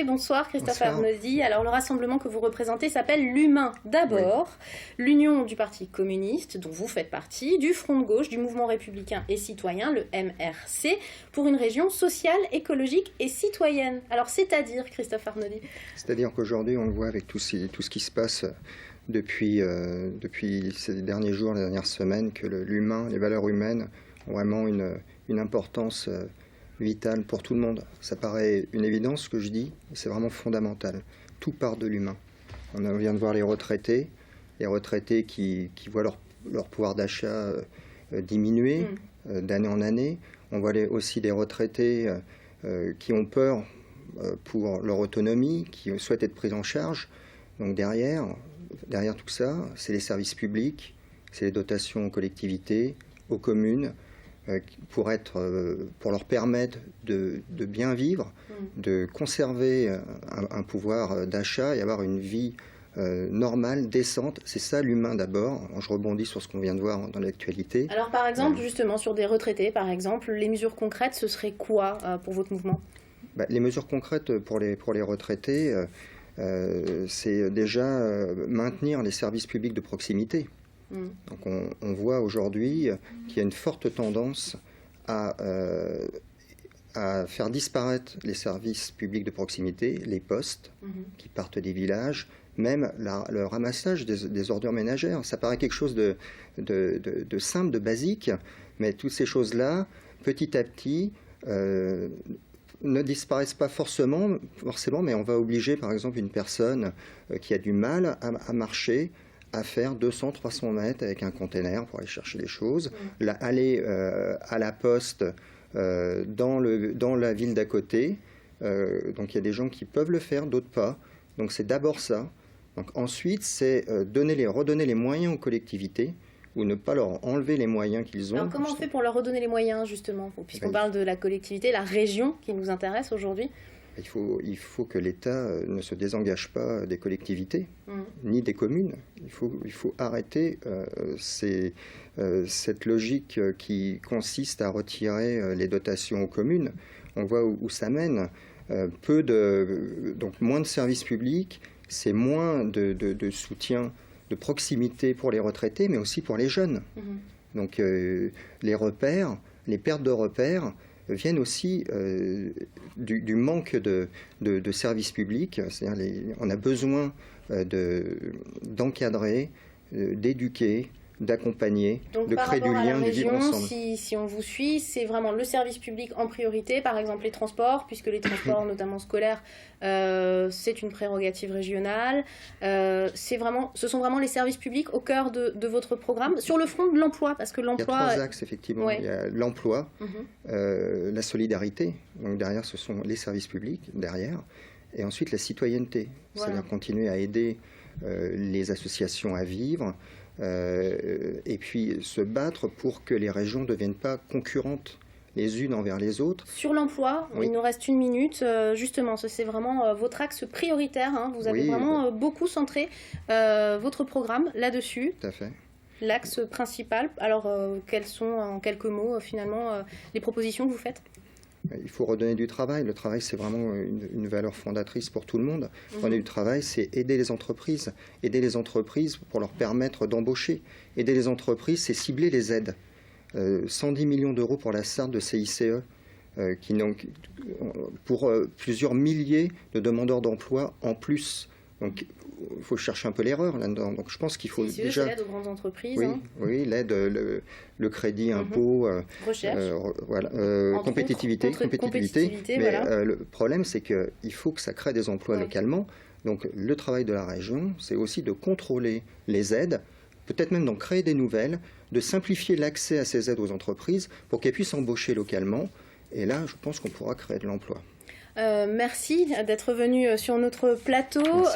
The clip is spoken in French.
Bonsoir Christophe Bonsoir. Arnaudy. Alors le rassemblement que vous représentez s'appelle l'Humain d'abord, l'Union du Parti communiste dont vous faites partie, du Front de gauche, du Mouvement républicain et citoyen, le MRC, pour une région sociale, écologique et citoyenne. Alors c'est-à-dire Christophe Arnaudy? C'est-à-dire qu'aujourd'hui on le voit avec tout ce qui se passe depuis ces derniers jours, les dernières semaines, que l'humain, les valeurs humaines ont vraiment une importance vitale pour tout le monde. Ça paraît une évidence ce que je dis, mais c'est vraiment fondamental. Tout part de l'humain. On vient de voir les retraités qui voient leur pouvoir d'achat diminuer d'année en année. On voit aussi des retraités qui ont peur pour leur autonomie, qui souhaitent être pris en charge. Donc derrière tout ça, c'est les services publics, c'est les dotations aux collectivités, aux communes, pour leur permettre de bien vivre, de conserver un pouvoir d'achat et avoir une vie normale, décente. C'est ça l'humain d'abord. Je rebondis sur ce qu'on vient de voir dans l'actualité. Alors par exemple, justement, sur des retraités, par exemple, les mesures concrètes, ce serait quoi pour votre mouvement? Les mesures concrètes pour les retraités, c'est déjà maintenir les services publics de proximité. Donc on voit aujourd'hui qu'il y a une forte tendance à faire disparaître les services publics de proximité, les postes qui partent des villages, même le ramassage des ordures ménagères. Ça paraît quelque chose de simple, de basique, mais toutes ces choses-là, petit à petit, ne disparaissent pas forcément, mais on va obliger par exemple une personne qui a du mal à marcher, à faire 200-300 mètres avec un container pour aller chercher des choses, aller à la poste dans la ville d'à côté. Donc il y a des gens qui peuvent le faire, d'autres pas. Donc c'est d'abord ça. Donc ensuite, c'est redonner les moyens aux collectivités ou ne pas leur enlever les moyens qu'ils ont. Alors comment on fait pour leur redonner les moyens, justement, puisqu'on parle de la collectivité, la région qui nous intéresse aujourd'hui? Il faut que l'État ne se désengage pas des collectivités, ni des communes. Il faut arrêter cette logique qui consiste à retirer les dotations aux communes. On voit où ça mène. Donc moins de services publics, c'est moins de soutien de proximité pour les retraités, mais aussi pour les jeunes. Donc les repères, les pertes de repères viennent aussi du manque de services publics. C'est-à-dire on a besoin d'encadrer, d'éduquer, d'accompagner, de créer du lien, de vivre ensemble. Si on vous suit, c'est vraiment le service public en priorité, par exemple les transports, puisque les transports, notamment scolaires, c'est une prérogative régionale. Ce sont vraiment les services publics au cœur de votre programme. Sur le front de l'emploi, parce que l'emploi... Il y a trois axes, effectivement. Ouais. Il y a l'emploi, la solidarité, donc derrière ce sont les services publics, derrière, et ensuite la citoyenneté, c'est-à-dire continuer à aider les associations à vivre, et puis se battre pour que les régions ne deviennent pas concurrentes les unes envers les autres. Sur l'emploi, il nous reste 1 minute. Justement, c'est vraiment votre axe prioritaire. Vous avez vraiment beaucoup centré votre programme là-dessus. Tout à fait. L'axe principal. Alors, quelles sont, en quelques mots, finalement, les propositions que vous faites? Il faut redonner du travail. Le travail, c'est vraiment une valeur fondatrice pour tout le monde. Redonner du travail, c'est aider les entreprises. Aider les entreprises pour leur permettre d'embaucher. Aider les entreprises, c'est cibler les aides. 110 millions d'euros pour la Sarthe de CICE, pour plusieurs milliers de demandeurs d'emploi en plus. Donc, il faut chercher un peu l'erreur là-dedans. Donc, je pense qu'il faut déjà... C'est l'aide aux grandes entreprises. Oui, l'aide, le crédit, impôt, recherche, compétitivité. Mais voilà. Le problème, c'est qu'il faut que ça crée des emplois localement. Donc, le travail de la région, c'est aussi de contrôler les aides, peut-être même d'en créer des nouvelles, de simplifier l'accès à ces aides aux entreprises pour qu'elles puissent embaucher localement. Et là, je pense qu'on pourra créer de l'emploi. Merci d'être venu sur notre plateau. Merci.